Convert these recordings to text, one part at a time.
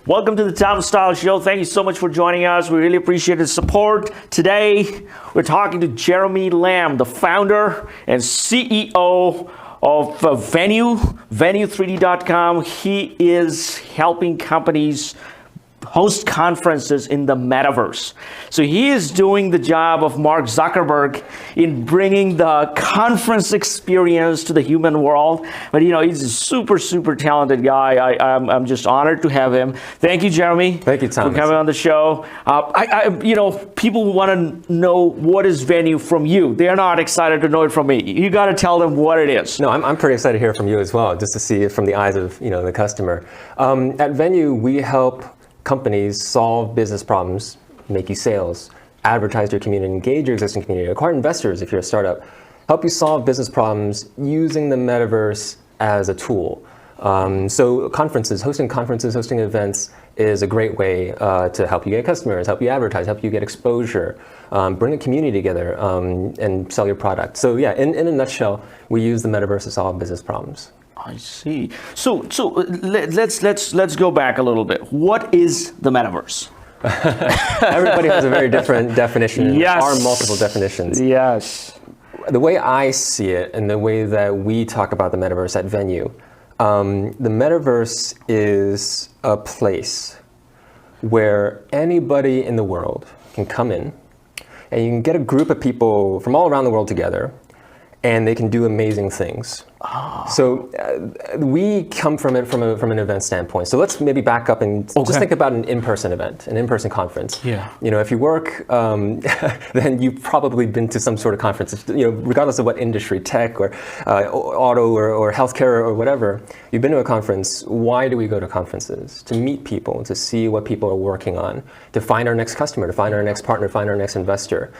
Welcome to the Tom Style Show. Thank you so much for joining us. We really appreciate the support. Today, we're talking to Jeremy Lamb, the founder and CEO of Venu, Venu3D.com. He is helping companies host conferences in the metaverse. So he is doing the job of Mark Zuckerberg in bringing the conference experience to the human world. But he's a super, super talented guy. I'm just honored to have him. Thank you, Jeremy. Thank you, Tom. For coming on the show. People want to know what is Venu from you. They're not excited to know it from me. You got to tell them what it is. No, I'm pretty excited to hear from you as well, just to see it from the eyes of the customer. At Venu, we help companies solve business problems, make you sales, advertise your community, engage your existing community, acquire investors if you're a startup, help you solve business problems using the metaverse as a tool. So hosting events is a great way to help you get customers, help you advertise, help you get exposure, bring a community together, and sell your product. So yeah, in a nutshell, we use the metaverse to solve business problems. I see. So let's go back a little bit. What is the metaverse? Everybody has a very different definition. Yes. There are multiple definitions. Yes. The way I see it, and the way that we talk about the metaverse at Venu, the metaverse is a place where anybody in the world can come in, and you can get a group of people from all around the world together, and they can do amazing things. So we come from it from an event standpoint. So let's maybe back up and just think about an in-person event, an in-person conference. Yeah. If you work, then you've probably been to some sort of conference. Regardless of what industry, tech or auto or healthcare or whatever, you've been to a conference. Why do we go to conferences? To meet people, to see what people are working on, to find our next customer, to find our next partner, find our next investor.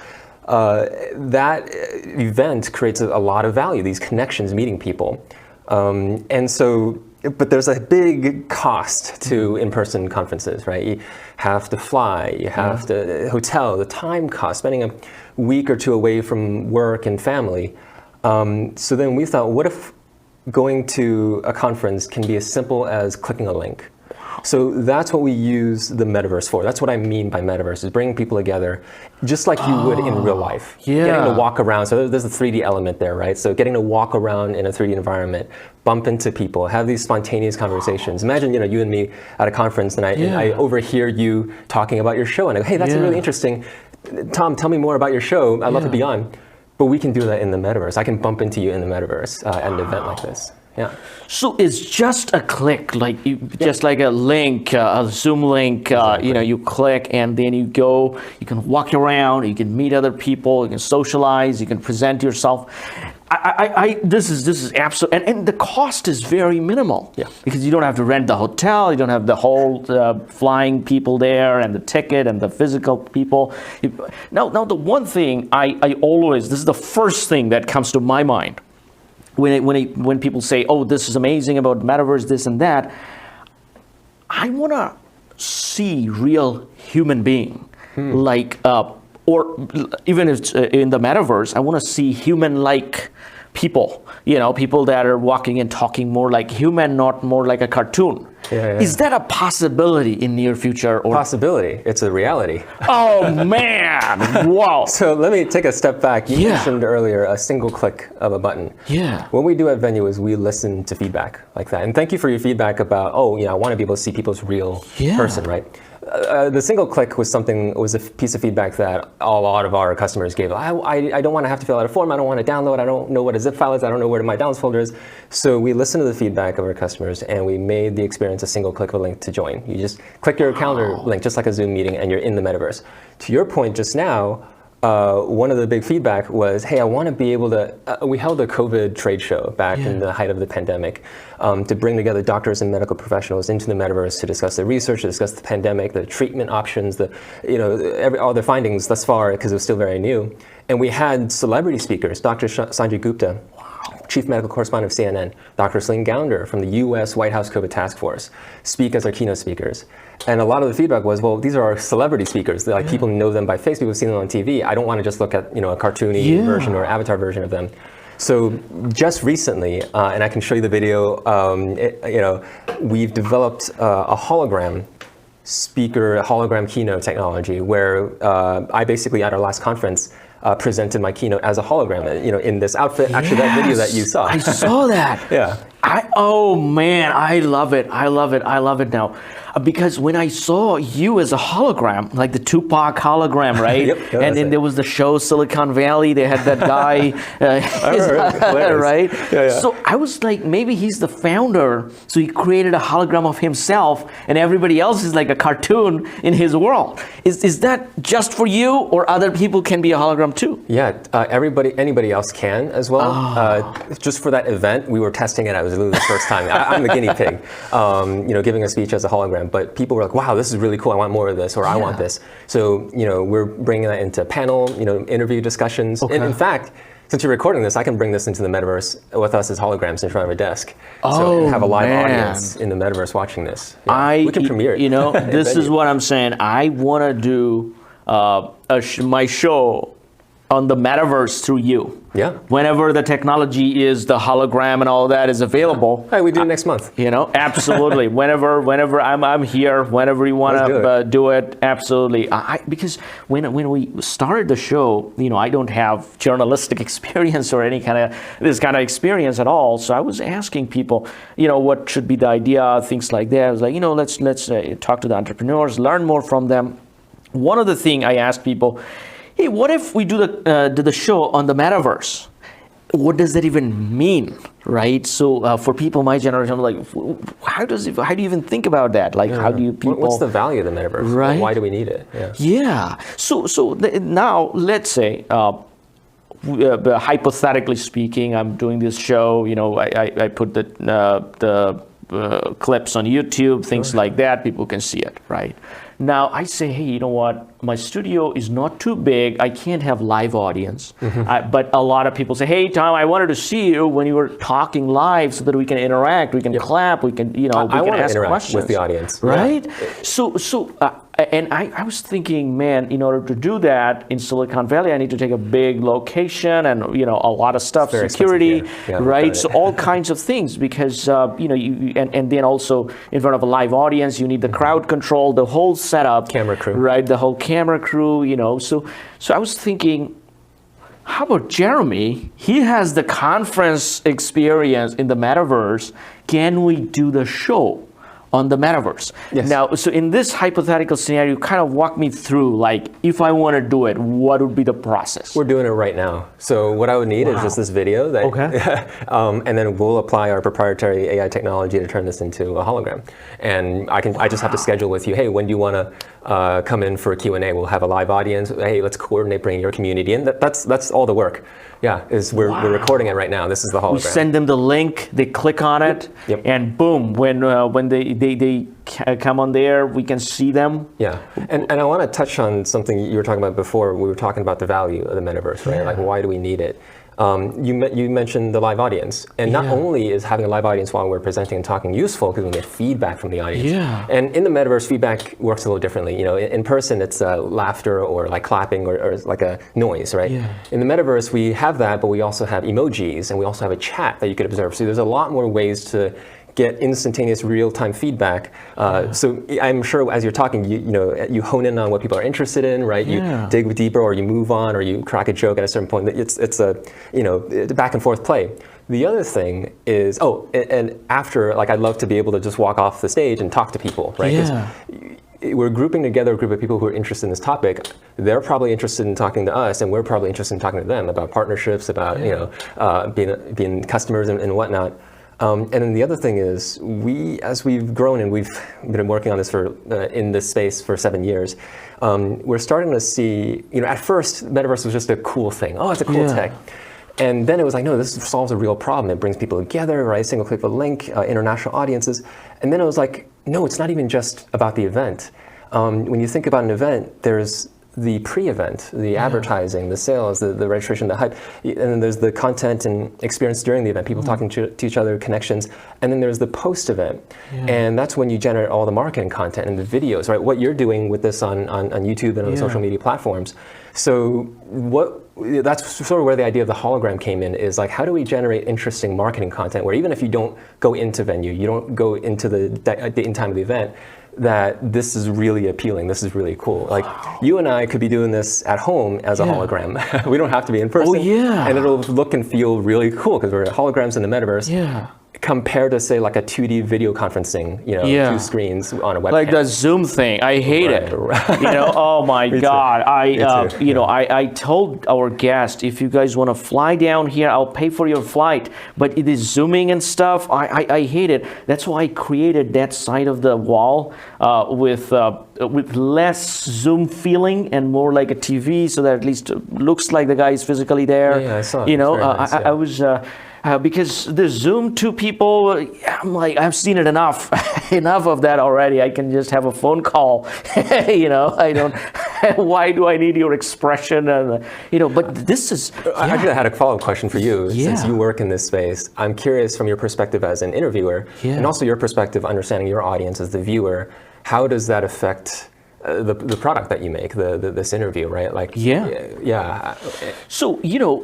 That event creates a lot of value, these connections, meeting people. But there's a big cost to in-person conferences, right? You have to fly, you have to hotel, the time cost, spending a week or two away from work and family. So then we thought, what if going to a conference can be as simple as clicking a link? So that's what we use the metaverse for. That's what I mean by metaverse, is bringing people together just like you would in real life. Yeah. Getting to walk around, so there's a 3D element there, right? So getting to walk around in a 3D environment, bump into people, have these spontaneous conversations. Imagine, you and me at a conference and I overhear you talking about your show and I go, hey, that's really interesting. Tom, tell me more about your show. I'd love to be on. But we can do that in the metaverse. I can bump into you in the metaverse at an event like this. Yeah. So it's just a click, just like a link, a Zoom link. Exactly. You click and then you go. You can walk around. You can meet other people. You can socialize. You can present yourself. This is absolute, and the cost is very minimal. Yeah. Because you don't have to rent the hotel. You don't have the whole flying people there and the ticket and the physical people. Now the one thing this is the first thing that comes to my mind. When people say, oh, this is amazing about metaverse, this and that, I want to see real human being, or even if it's in the metaverse, I want to see human-like people, people that are walking and talking more like human, not more like a cartoon. Yeah. Is that a possibility in near future? Or Possibility, it's a reality. Oh man, wow. So let me take a step back. You mentioned earlier a single click of a button. Yeah. What we do at Venu is we listen to feedback like that. And thank you for your feedback about, I want to be able to see people's real person, right? The single click was a piece of feedback that a lot of our customers gave. I don't want to have to fill out a form. I don't want to download. I don't know what a zip file is. I don't know where my downloads folder is. So we listened to the feedback of our customers and we made the experience a single click of a link to join. You just click your calendar link, just like a Zoom meeting, and you're in the metaverse. To your point just now, one of the big feedback was, hey, I want to be able to, we held a COVID trade show back in the height of the pandemic to bring together doctors and medical professionals into the metaverse to discuss the research, to discuss the pandemic, the treatment options, all their findings thus far, because it was still very new. And we had celebrity speakers, Dr. Sanjay Gupta, Chief Medical Correspondent of CNN, Dr. Celine Gounder from the US White House COVID Task Force, speak as our keynote speakers. And a lot of the feedback was, well, these are our celebrity speakers. They're people know them by face, people have seen them on TV. I don't want to just look at a cartoony version or avatar version of them. So just recently, and I can show you the video, we've developed a hologram speaker hologram keynote technology, where I basically at our last conference presented my keynote as a hologram, in this outfit. Actually, that video that you saw. I saw that. Yeah. Oh man, I love it. I love it. I love it now. Because when I saw you as a hologram, like the Tupac hologram, right? Yep, and then there was the show Silicon Valley. They had that guy, right? Yeah. So I was like, maybe he's the founder. So he created a hologram of himself, and everybody else is like a cartoon in his world. Is that just for you, or other people can be a hologram too? Yeah, anybody else can as well. Just for that event, we were testing it. I was really the first time. I'm the guinea pig, giving a speech as a hologram. But people were like, "Wow, this is really cool. I want more of this, or I want this." So we're bringing that into panel, interview discussions. Okay. And in fact, since you're recording this, I can bring this into the metaverse with us as holograms in front of a desk. So have a live audience in the metaverse watching this. Yeah. We can premiere it. This is what I'm saying. I want to do my show on the metaverse through you. Yeah. Whenever the technology is, the hologram and all that is available. Hey, we do it next month. Absolutely. whenever I'm here, whenever you want to do it, absolutely. Because when we started the show, I don't have journalistic experience or this kind of experience at all. So I was asking people, what should be the idea, things like that. I was like, let's talk to the entrepreneurs, learn more from them. One of the things I asked people, hey, what if we do the show on the metaverse? What does that even mean, right? So for people my generation, I'm like, how do you even think about that? Like, how do you people? What's the value of the metaverse? Right? Why do we need it? Yeah. So now let's say, hypothetically speaking, I'm doing this show. I put the clips on YouTube, things like that. People can see it, right? Now I say, hey, you know what? My studio is not too big. I can't have live audience. But a lot of people say, hey, Tom, I wanted to see you when you were talking live so that we can interact, we can clap, we can, we can ask questions with the audience, right? Yeah. And I was thinking, man, in order to do that in Silicon Valley, I need to take a big location and a lot of stuff, security, right? So all kinds of things because and then also in front of a live audience, you need the crowd control, the whole setup, camera crew, right? The whole camera crew, So I was thinking, how about Jeremy? He has the conference experience in the metaverse. Can we do the show on the metaverse? Yes. Now, so in this hypothetical scenario, kind of walk me through, like, if I want to do it, what would be the process? We're doing it right now. So what I would need is just this video. And then we'll apply our proprietary AI technology to turn this into a hologram. And I just have to schedule with you, hey, when do you want to come in for a Q&A? We'll have a live audience. Hey, let's coordinate bringing your community in. That's all the work. Yeah, we're recording it right now. This is the hologram. We send them the link, they click on it, and boom, when they come on there, we can see them. Yeah, and I want to touch on something you were talking about before. We were talking about the value of the metaverse, right? Like, why do we need it? You mentioned the live audience, and not only is having a live audience while we're presenting and talking useful because we get feedback from the audience. Yeah. And in the metaverse, feedback works a little differently. In person, it's laughter or like clapping or like a noise, right? Yeah. In the metaverse, we have that, but we also have emojis and we also have a chat that you could observe. So there's a lot more ways to get instantaneous real-time feedback. So I'm sure as you're talking, you hone in on what people are interested in, right? You dig deeper, or you move on, or you crack a joke at a certain point. It's a back and forth play. The other thing is, and after, like, I'd love to be able to just walk off the stage and talk to people, right? Yeah. We're grouping together a group of people who are interested in this topic. They're probably interested in talking to us, and we're probably interested in talking to them about partnerships, about being customers and whatnot. And then the other thing is, as we've grown and we've been working on this in this space for 7 years, we're starting to see, at first, metaverse was just a cool thing. Oh, it's a cool tech. And then it was like, no, this solves a real problem. It brings people together, right? Single click of a link, international audiences. And then it was like, no, it's not even just about the event. When you think about an event, there's the pre-event, the advertising, the sales, the registration, the hype, and then there's the content and experience during the event, people talking to each other, connections, and then there's the post-event, and that's when you generate all the marketing content and the videos, right? What you're doing with this on YouTube and on the social media platforms. So that's sort of where the idea of the hologram came in, is like, how do we generate interesting marketing content where even if you don't go into venue, you don't go into the date and time of the event, that this is really appealing. This is really cool. Like you and I could be doing this at home as a hologram. We don't have to be in person. Oh, yeah. And it'll look and feel really cool because we're holograms in the metaverse. Yeah. Compared to say like a 2D video conferencing, you know, two screens on a webcam. Like the Zoom thing, I hate it. You know, oh my God. I told our guest, if you guys want to fly down here, I'll pay for your flight. But it is zooming and stuff. I hate it. That's why I created that side of the wall with less Zoom feeling and more like a TV, so that at least it looks like the guy is physically there. Yeah, I saw it. You know, nice, I was. Because the Zoom to people, I'm like, I've seen it enough, enough of that already. I can just have a phone call, you know, I don't, why do I need your expression? And, you know, but this is. Actually, I had a follow-up question for you. Since you work in this space, I'm curious from your perspective as an interviewer, and also your perspective understanding your audience as the viewer, how does that affect the product that you make, this interview, right? Like, yeah. So, you know,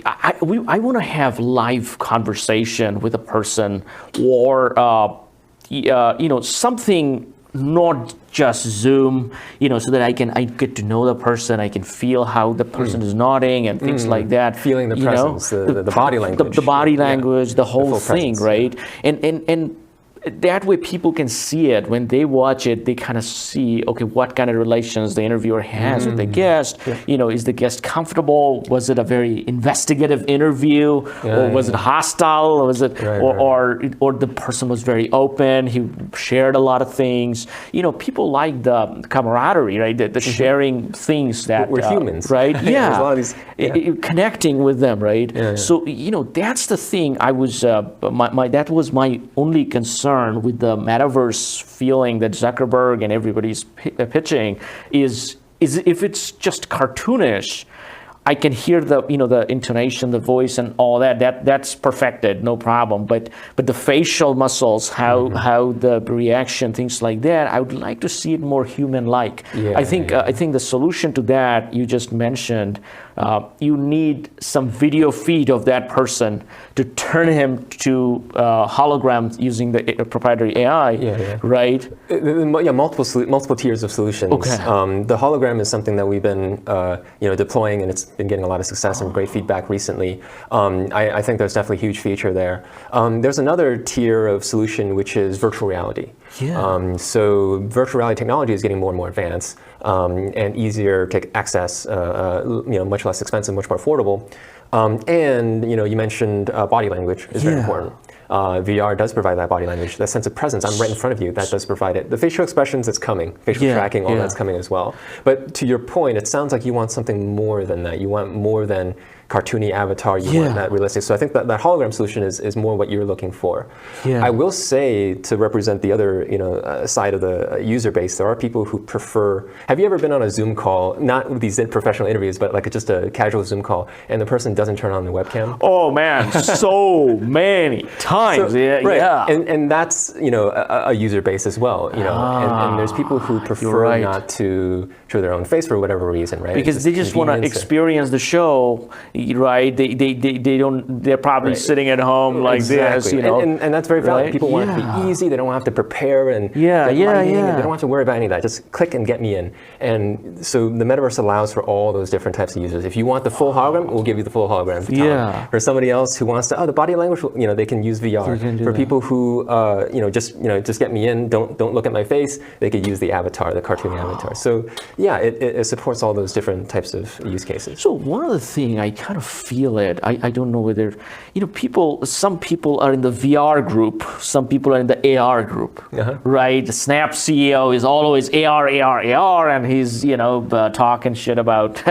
I want to have live conversation with a person, or you know, something not just Zoom, you know, so that I get to know the person, I can feel how the person is nodding and things like that. Feeling the presence, the body language. The body language, the whole thing, presence, right? And that way people can see it. When they watch it, they kind of see, okay, what kind of relations the interviewer has with the guest. You know, is the guest comfortable? Was it a very investigative interview? Or was it hostile? Or was it, or the person was very open, he shared a lot of things. You know, people like the camaraderie, right? The sharing things that... We're humans. Right? There's a lot of these, connecting with them, right? So, you know, that's the thing I was, that was my only concern with the metaverse feeling that Zuckerberg and everybody's pitching is if it's just cartoonish, I can hear the, you know, the intonation, the voice, and all that's perfected, no problem. But the facial muscles, how the reaction, things like that, I would like to see it more human-like. I think the solution to that you just mentioned. You need some video feed of that person to turn him to hologram using the proprietary AI, right? Multiple tiers of solutions. The hologram is something that we've been deploying, and it's been getting a lot of success and great feedback recently. I think there's definitely a huge feature there. There's another tier of solution, which is virtual reality. So virtual reality technology is getting more and more advanced and easier to access, much less expensive, much more affordable. And you mentioned body language is very important. VR does provide that body language, that sense of presence. I'm right in front of you. That does provide it. The facial expressions, it's coming. Facial tracking, all that's coming as well. But to your point, it sounds like you want something more than that. You want more than cartoony avatar. You want that realistic. So I think that hologram solution is more what you're looking for. I will say, to represent the other side of the user base, there are people who prefer. Have you ever been on a Zoom call, not with these professional interviews, but like just a casual Zoom call, and the person doesn't turn on the webcam? Oh man, so many times. And that's a user base as well. And there's people who prefer not to show their own face for whatever reason, right? Because they just want to experience the show. Right, they don't. They're probably sitting at home like this, and that's very valid. People want it to be easy. They don't have to prepare and They don't have to worry about any of that. Just click and get me in. And so the metaverse allows for all those different types of users. If you want the full hologram, we'll give you the full hologram. For somebody else who wants to, the body language, they can use VR. For people who, just get me in. Don't look at my face. They could use the avatar, the cartoon avatar. So it supports all those different types of use cases. So one other thing I kind of feel it. I don't know whether, some people are in the VR group, some people are in the AR group, right? The Snap CEO is always AR, and he's, talking shit about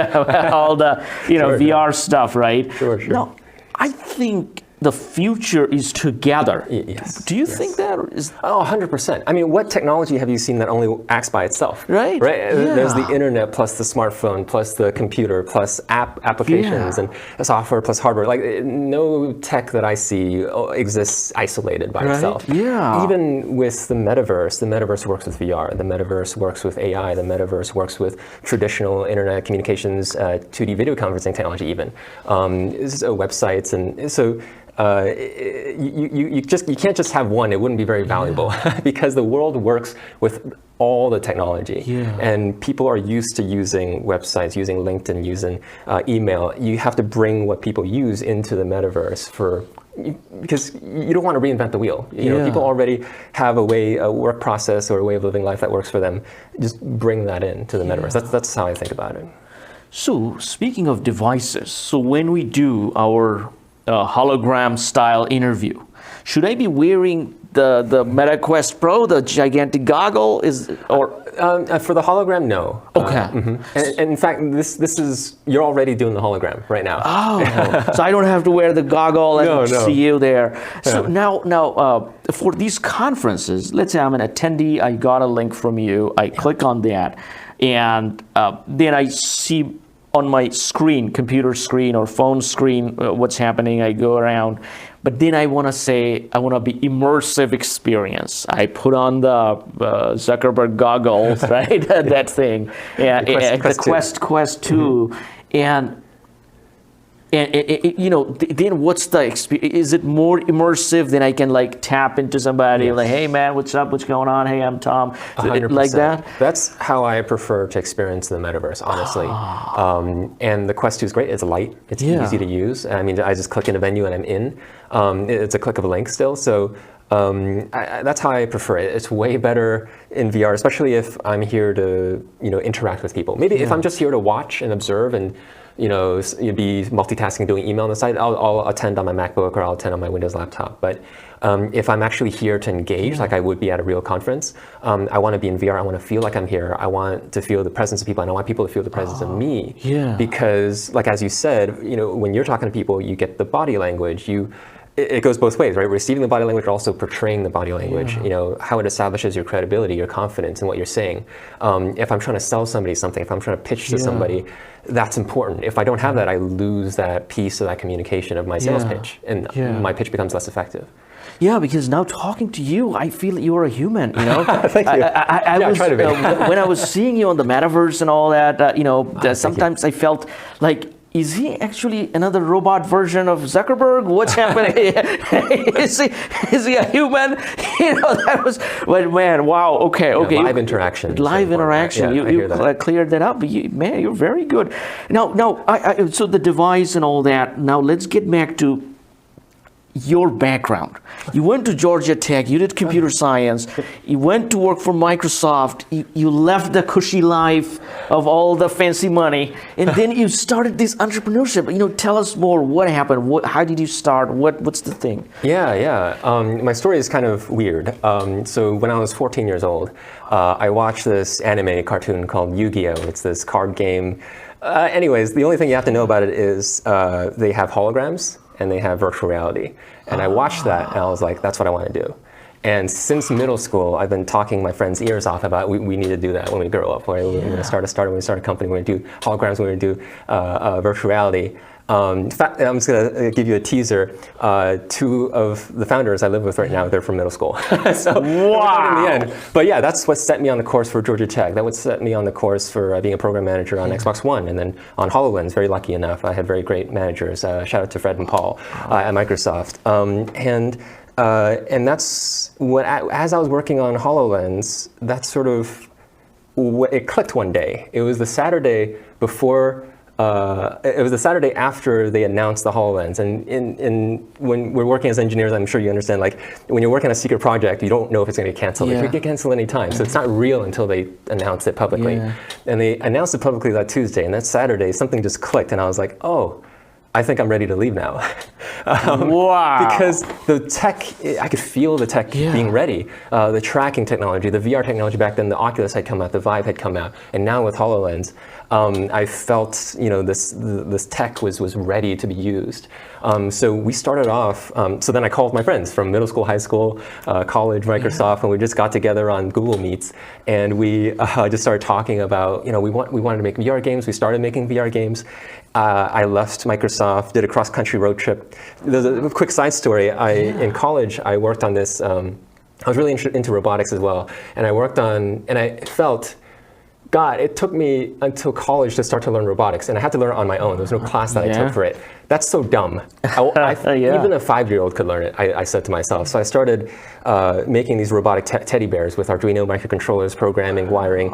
all the, VR stuff, right? Sure. No, I think the future is together. Yes. Do you think that is? Oh, 100%. I mean, what technology have you seen that only acts by itself? Right. Yeah. There's the internet plus the smartphone plus the computer plus applications and software plus hardware. Like no tech that I see exists isolated by itself. Yeah. Even with the metaverse works with VR. The metaverse works with AI. The metaverse works with traditional internet communications, 2D video conferencing technology even. Websites and so. you can't just have one. It wouldn't be very valuable because the world works with all the technology, and people are used to using websites, using LinkedIn, using email. You have to bring what people use into the metaverse because you don't want to reinvent the wheel. You know, people already have a work process or a way of living life that works for them. Just bring that into the metaverse. That's how I think about it. So speaking of devices, so when we do our hologram style interview, should I be wearing the Meta Quest Pro, the gigantic goggle, for the hologram, no. Okay. And in fact, this is, you're already doing the hologram right now. Oh, so I don't have to wear the goggle and see you there. So now, for these conferences, let's say I'm an attendee, I got a link from you, I click on that, and then I see on my screen, computer screen or phone screen, what's happening, I go around. But then I want to be immersive experience. I put on the Zuckerberg goggles, right? That thing, and the Quest 2, and you know, then what's the experience? Is it more immersive? Then I can like tap into somebody, like, hey man, what's up? What's going on? Hey, I'm Tom. 100%. Like that. That's how I prefer to experience the metaverse, honestly. And the Quest 2 is great. It's light. It's easy to use. I mean, I just click in a venue and I'm in. It's a click of a link still. So that's how I prefer it. It's way better in VR, especially if I'm here to, you know, interact with people. Maybe if I'm just here to watch and observe and, you know, you'd be multitasking, doing email on the side, I'll attend on my MacBook or I'll attend on my Windows laptop. But if I'm actually here to engage, like I would be at a real conference, I want to be in VR. I want to feel like I'm here. I want to feel the presence of people, and I want people to feel the presence of me. Because, like as you said, you know, when you're talking to people, you get the body language. It goes both ways, right? Receiving the body language, but also portraying the body language. You know, how it establishes your credibility, your confidence in what you're saying. If I'm trying to sell somebody something, if I'm trying to pitch to somebody, that's important. If I don't have that, I lose that piece of that communication of my sales pitch, and my pitch becomes less effective. Yeah, because now talking to you, I feel that you are a human. You know, Thank you. I try to be. When I was seeing you on the metaverse and all that, you know, sometimes I felt like, is he actually another robot version of Zuckerberg? What's happening? is he a human? You know, that was, but man, wow, okay. Live interaction. Live interaction. You cleared that up. Man, you're very good. Now, so the device and all that. Now let's get back to your background. You went to Georgia Tech, you did computer science, you went to work for Microsoft, you left the cushy life of all the fancy money, and then you started this entrepreneurship. You know, tell us more. What happened? How did you start? What's the thing? My story is kind of weird. So when I was 14 years old, I watched this anime cartoon called Yu-Gi-Oh! It's this card game. Anyways, the only thing you have to know about it is they have holograms and they have virtual reality. And I watched that and I was like, that's what I want to do. And since middle school, I've been talking my friends' ears off about we need to do that when we grow up. We're going to start a startup, we're going to start a company, we're going to do holograms, we're going to do virtual reality. In fact, I'm just going to give you a teaser. Two of the founders I live with right now, they're from middle school. So wow. In the end. But yeah, that's what set me on the course for Georgia Tech. That would set me on the course for being a program manager on Xbox One. And then on HoloLens, very lucky enough, I had very great managers. Shout out to Fred and Paul at Microsoft. And that's what, as I was working on HoloLens, that's sort of, it clicked one day. It was the Saturday before, it was the Saturday after they announced the HoloLens. And when we're working as engineers, I'm sure you understand, like when you're working on a secret project, you don't know if it's going to get canceled. It could get canceled any time. So it's not real until they announce it publicly. And they announced it publicly that Tuesday. And that Saturday, something just clicked. And I was like, oh, I think I'm ready to leave now. Wow. Because the tech, I could feel the tech being ready. The tracking technology, the VR technology back then, the Oculus had come out, the Vive had come out. And now with HoloLens, I felt, you know, this tech was ready to be used. So we started off, so then I called my friends from middle school, high school, college, Microsoft, and we just got together on Google Meets. And we just started talking about, you know, we wanted to make VR games. We started making VR games. I left Microsoft, did a cross-country road trip. There's a quick side story. In college, I worked on this, I was really into robotics as well. And I worked on, and I felt, God, it took me until college to start to learn robotics. And I had to learn it on my own. There was no class that I took for it. that's so dumb. Even a 5-year-old could learn it, I said to myself. So I started making these robotic teddy bears with Arduino microcontrollers, programming, wiring,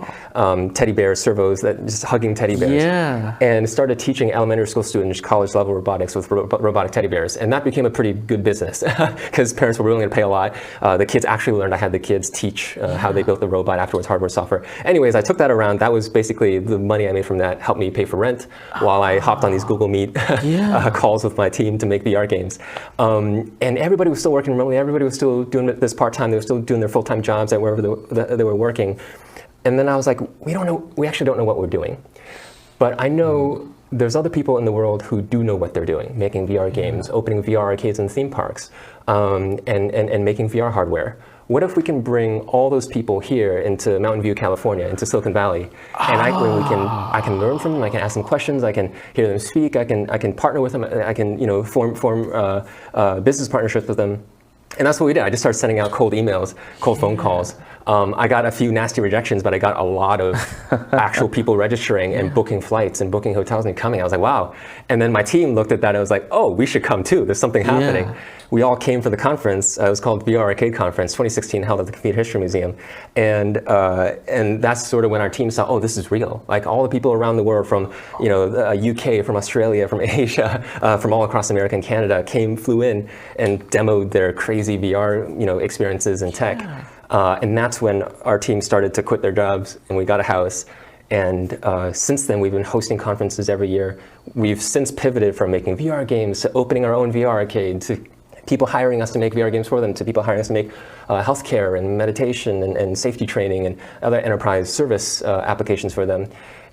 teddy bears, servos, that just hugging teddy bears. Yeah. And started teaching elementary school students college level robotics with robotic teddy bears. And that became a pretty good business because parents were willing to pay a lot. The kids actually learned. I had the kids teach how they built the robot afterwards, hardware, software. Anyways, I took that around. That was basically the money I made from that helped me pay for rent while I hopped on these Google Meet calls with my team to make VR games. And everybody was still working remotely. Everybody was still doing this part-time. They were still doing their full-time jobs at wherever they were working. And then I was like, we actually don't know what we're doing. But I know there's other people in the world who do know what they're doing, making VR games, opening VR arcades and theme parks, and making VR hardware. What if we can bring all those people here into Mountain View, California, into Silicon Valley, and I can learn from them, I can ask them questions, I can hear them speak, I can partner with them, I can form business partnerships with them. And that's what we did. I just started sending out cold emails, cold phone calls. I got a few nasty rejections, but I got a lot of actual people registering and booking flights and booking hotels and coming. I was like, wow. And then my team looked at that and was like, oh, we should come too. There's something happening. We all came for the conference. It was called VR Arcade Conference, 2016, held at the Computer History Museum. And that's sort of when our team saw, oh, this is real. Like all the people around the world from UK, from Australia, from Asia, from all across America and Canada flew in and demoed their crazy VR experiences in tech. And that's when our team started to quit their jobs and we got a house. And since then, we've been hosting conferences every year. We've since pivoted from making VR games to opening our own VR arcade, to people hiring us to make VR games for them, to people hiring us to make healthcare and meditation and safety training and other enterprise service applications for them.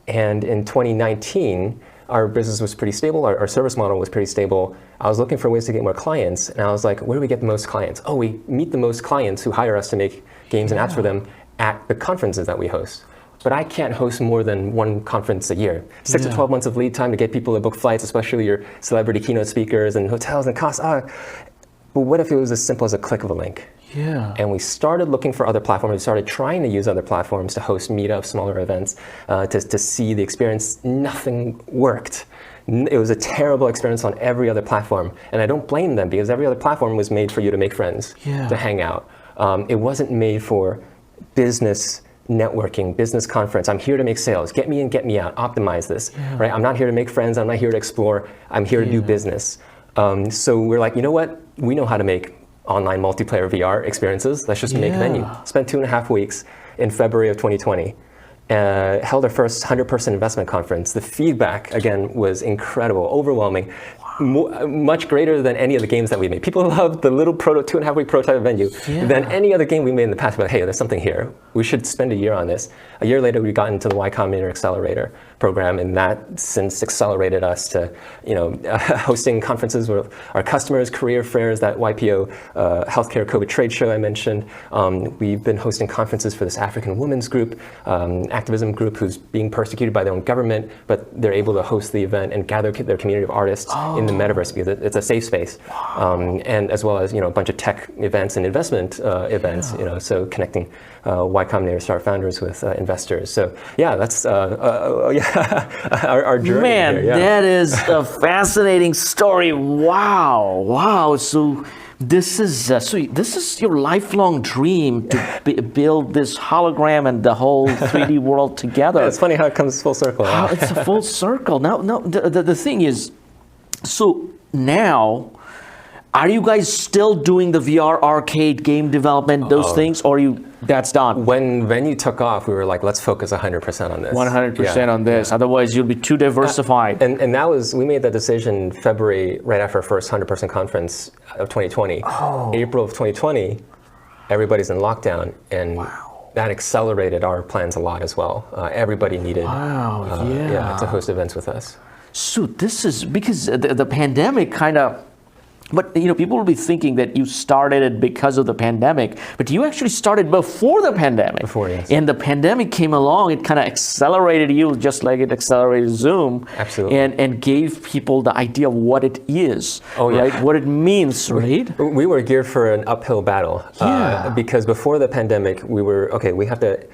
And in 2019, our business was pretty stable, our service model was pretty stable. I was looking for ways to get more clients, and I was like, where do we get the most clients? Oh, we meet the most clients who hire us to make games and apps for them at the conferences that we host. But I can't host more than one conference a year. 6 to 12 months of lead time to get people to book flights, especially your celebrity keynote speakers and hotels and costs. But what if it was as simple as a click of a link? Yeah. And we started looking for other platforms. We started trying to use other platforms to host meetups, smaller events, to see the experience. Nothing worked. It was a terrible experience on every other platform. And I don't blame them because every other platform was made for you to make friends, to hang out. It wasn't made for business networking, business conference. I'm here to make sales. Get me in, get me out. Optimize this. Right? I'm not here to make friends. I'm not here to explore. I'm here to do business. So we're like, you know what? We know how to make online multiplayer VR experiences. Let's just make Venu. Spent 2.5 weeks in February of 2020. Held our first 100-person investment conference. The feedback, again, was incredible, overwhelming. Much greater than any of the games that we made. People loved the little 2.5-week prototype of Venu than any other game we made in the past. But hey, there's something here. We should spend a year on this. A year later, we got into the Y Combinator Accelerator program, and that since accelerated us to, hosting conferences with our customers, career fairs, that YPO healthcare COVID trade show I mentioned. We've been hosting conferences for this African women's group, activism group who's being persecuted by their own government, but they're able to host the event and gather their community of artists in the metaverse because it's a safe space, and as well as a bunch of tech events and investment events. So connecting Y Combinator start founders with investors. So yeah, that's our journey. Man, here, that is a fascinating story. Wow. So this is your lifelong dream to build this hologram and the whole 3D world together. Yeah, it's funny how it comes full circle. Wow, it's a full circle. Now, the thing is, so now, are you guys still doing the VR arcade game development, those things, or that's done? When Venu took off, we were like, let's focus 100% on this. 100% on this. Otherwise, you'll be too diversified. And that was, we made that decision February, right after our first 100% conference of 2020. April of 2020, everybody's in lockdown, and that accelerated our plans a lot as well. Everybody needed to host events with us. So this is because the pandemic kind of, but people will be thinking that you started it because of the pandemic, but you actually started before the pandemic. Before, yes. And the pandemic came along, it kind of accelerated you just like it accelerated Zoom. Absolutely. And gave people the idea of what it is, right? What it means, right? We were geared for an uphill battle because before the pandemic, we were, we have to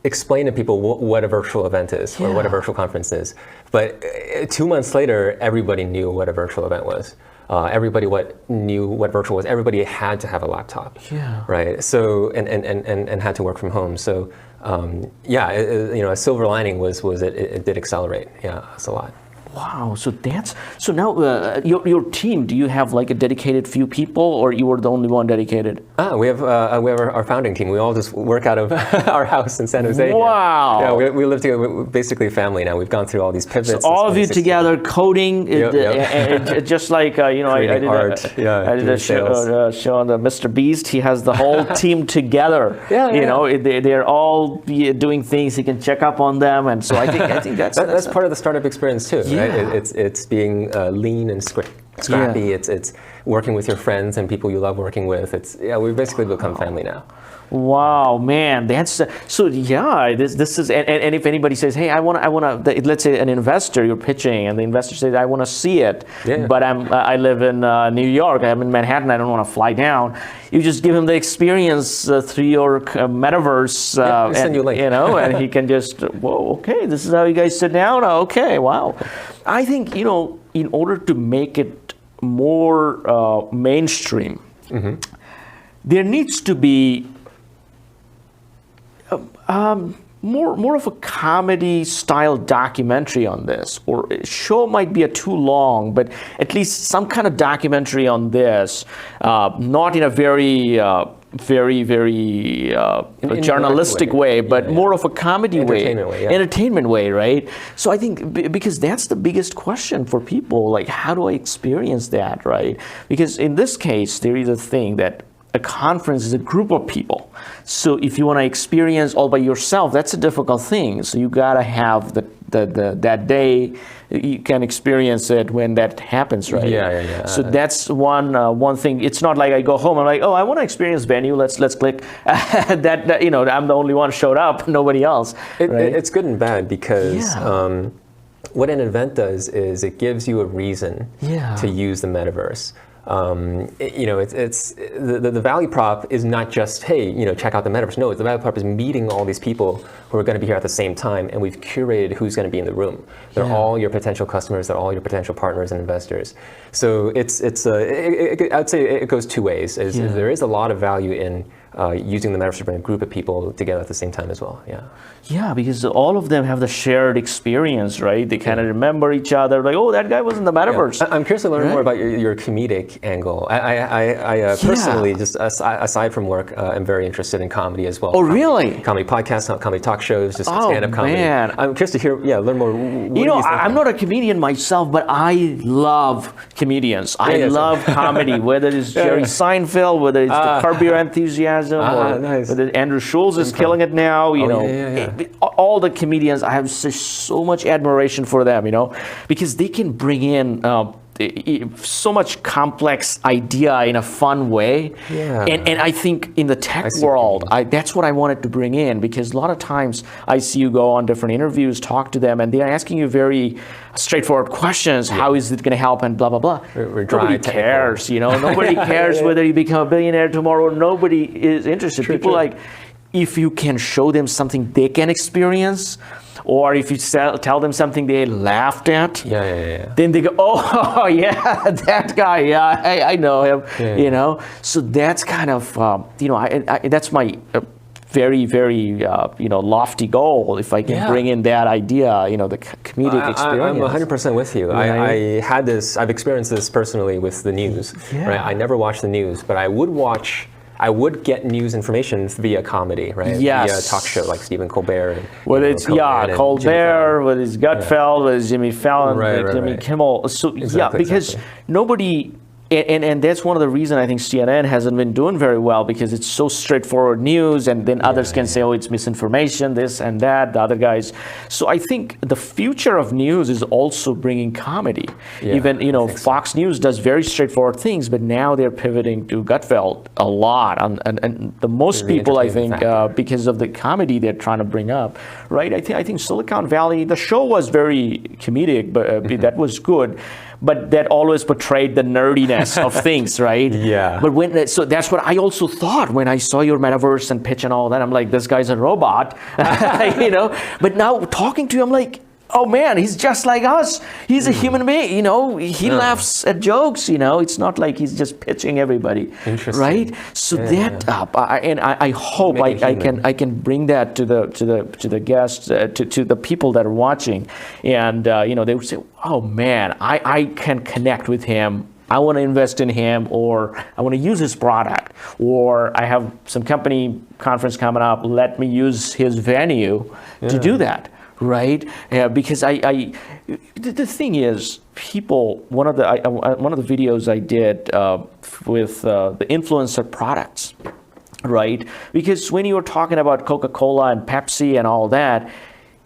explain to people what a virtual event is or what a virtual conference is. But 2 months later, everybody knew what a virtual event was. Everybody knew what virtual was. Everybody had to have a laptop, right? So and had to work from home. So a silver lining was it did accelerate. Yeah, it's a lot. Wow. So now your team. Do you have like a dedicated few people, or you were the only one dedicated? We have our founding team. We all just work out of our house in San Jose. Wow. Yeah, we live together. We're basically a family now. We've gone through all these pivots. So all of you together coding, just like I did a show on the Mr. Beast. He has the whole team together. They're all doing things. He can check up on them, and so I think that's part of the startup experience too. Yeah. Right? It's being lean and scrappy. Yeah. It's working with your friends and people you love working with. We've basically become family now. Wow, man, that's so. Yeah, this is, and if anybody says, "Hey, I want to," let's say an investor you're pitching, and the investor says, "I want to see it," but I live in New York. I'm in Manhattan. I don't want to fly down. You just give him the experience through your metaverse, send you a link. and he can just, whoa, okay, this is how you guys sit down. Okay, wow. I think in order to make it more mainstream, there needs to be more of a comedy style documentary on this, or a show might be too long, but at least some kind of documentary on this, not in a very journalistic way, but more of a comedy entertainment way, right? So I think because that's the biggest question for people, like how do I experience that, right? Because in this case, there is a thing that a conference is a group of people. So if you want to experience all by yourself, that's a difficult thing. So you gotta have that day. You can experience it when that happens, right? Yeah. So that's one thing. It's not like I go home. I'm like, oh, I want to experience Venu. Let's click. that I'm the only one who showed up. Nobody else. It's good and bad because. What an event does is it gives you a reason to use the metaverse. It's the value prop is not just, hey, check out the metaverse. No, the value prop is meeting all these people who are going to be here at the same time, and we've curated who's going to be in the room. They're all your potential customers. They're all your potential partners and investors. So I'd say it goes two ways. There is a lot of value in using the metaverse to bring a group of people together at the same time as well. Yeah, because all of them have the shared experience, right? They kind of remember each other, like, oh, that guy was in the metaverse. I'm curious to learn more about your comedic angle. I personally, just aside from work, am very interested in comedy as well. Oh, really? Comedy podcasts, comedy talk shows, just stand-up comedy. Man. I'm curious to hear, learn more. I'm not a comedian myself, but I love comedians. I love comedy, whether it's Jerry Seinfeld, whether it's the Curb Your Enthusiasm, or whether Andrew Schulz is killing it now. All the comedians, I have so much admiration for them, because they can bring in so much complex idea in a fun way. And I think in the tech world, that's what I wanted to bring in, because a lot of times I see you go on different interviews, talk to them, and they're asking you very straightforward questions. How is it going to help, and blah, blah, blah. Nobody cares, Nobody cares whether you become a billionaire tomorrow. Nobody is interested. People like, if you can show them something they can experience, or if you tell them something they laughed at, then they go, oh, yeah, that guy, I know him, So that's kind of, that's my very, very, lofty goal. If I can bring in that idea, the comedic experience. I'm 100% with you. I've experienced this personally with the news. Right? I never watch the news, but I would get news information via comedy, right? Yes. Via talk show like Stephen Colbert. And, whether it's Colbert, whether it's Gutfeld, whether it's Jimmy Fallon, Jimmy Kimmel. So because nobody. And that's one of the reasons I think CNN hasn't been doing very well, because it's so straightforward news, and then others can say, oh, it's misinformation, this and that, the other guys. So I think the future of news is also bringing comedy. Even, Fox News does very straightforward things, but now they're pivoting to Gutfeld a lot. And the most people, I think, because of the comedy they're trying to bring up, right? I think Silicon Valley, the show was very comedic, but that was good. but that always portrayed the nerdiness of things, right? Yeah. But so that's what I also thought when I saw your metaverse and pitch and all that. I'm like, this guy's a robot, you know. But now talking to you, I'm like, oh man, he's just like us. He's a human being, you know. He laughs at jokes, you know. It's not like he's just pitching everybody, right? So I hope I can bring that to the guests, to the people that are watching, and you know, they would say, oh man, I can connect with him. I want to invest in him, or I want to use his product, or I have some company conference coming up. Let me use his venue to do that. Right, because the thing is, people. One of the videos I did with the influencer products, right? Because when you were talking about Coca-Cola and Pepsi and all that,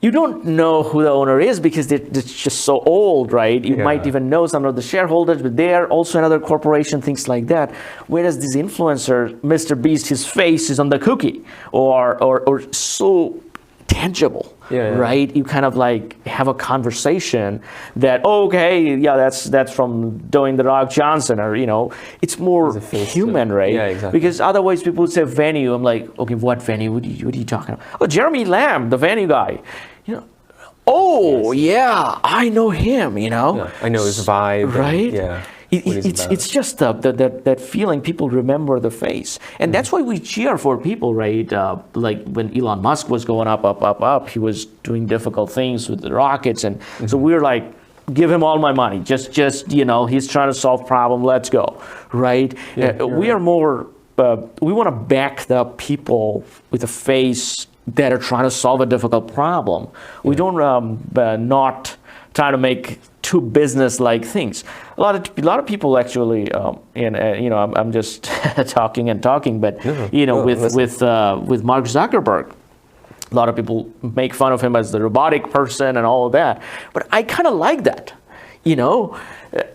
you don't know who the owner is because they're just so old, right? You might even know some of the shareholders, but they are also another corporation, things like that. Whereas these influencers, Mr. Beast, his face is on the cookie, or so tangible, right? You kind of like have a conversation that, that's from Dwayne "The Rock" Johnson, or you know, it's more human, right? Yeah, exactly. Because otherwise people would say Venu. I'm like, okay, what Venu? What are you talking about? Oh, Jeremy Lamb, the Venu guy. You know, I know him. You know, I know his vibe, right? It's just that feeling. People remember the face, and that's why we cheer for people, right? Like when Elon Musk was going up, he was doing difficult things with the rockets, and so we're like, give him all my money. Just you know, he's trying to solve problem. Let's go, right? We are more. We want to back the people with a face that are trying to solve a difficult problem. We don't not try to make too business-like things. A lot of people actually, you know, I'm just talking, but you know, with Mark Zuckerberg, a lot of people make fun of him as the robotic person and all of that. But I kind of like that, you know.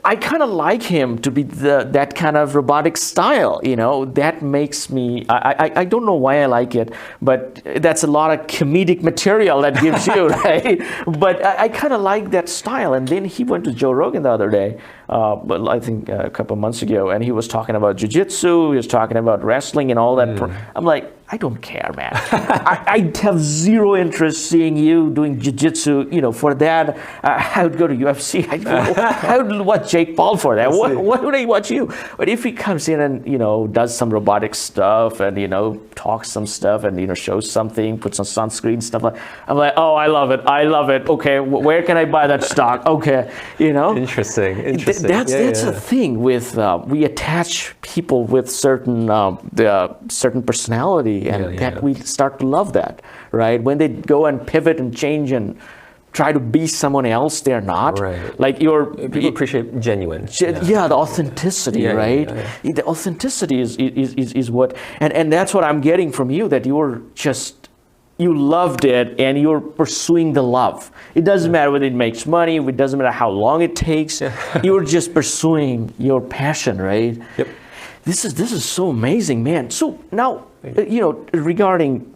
I kind of like him to be that kind of robotic style, you know. That makes me, I don't know why I like it, but that's a lot of comedic material that gives you, right? But I kind of like that style. And then he went to Joe Rogan the other day, but I think a couple of months ago, and he was talking about jiu-jitsu, he was talking about wrestling and all that. I'm like, I don't care, man. I have zero interest seeing you doing jiu-jitsu. You know, for that, I would go to UFC. I would watch Jake Paul for that. Why would I watch you? But if he comes in and, you know, does some robotic stuff and, you know, talks some stuff and, you know, shows something, puts on sunscreen, stuff like, I'm like, oh, I love it. Okay, where can I buy that stock? Okay, you know. Interesting. That's a thing with, we attach people with certain personality. And that we start to love that, right? When they go and pivot and change and try to be someone else, they're not. Right. Like people appreciate genuine. The authenticity, right? The authenticity is what, and that's what I'm getting from you. That you loved it and you're pursuing the love. It doesn't matter whether it makes money. It doesn't matter how long it takes. You're just pursuing your passion, right? Yep. This is so amazing, man. So now, you know, regarding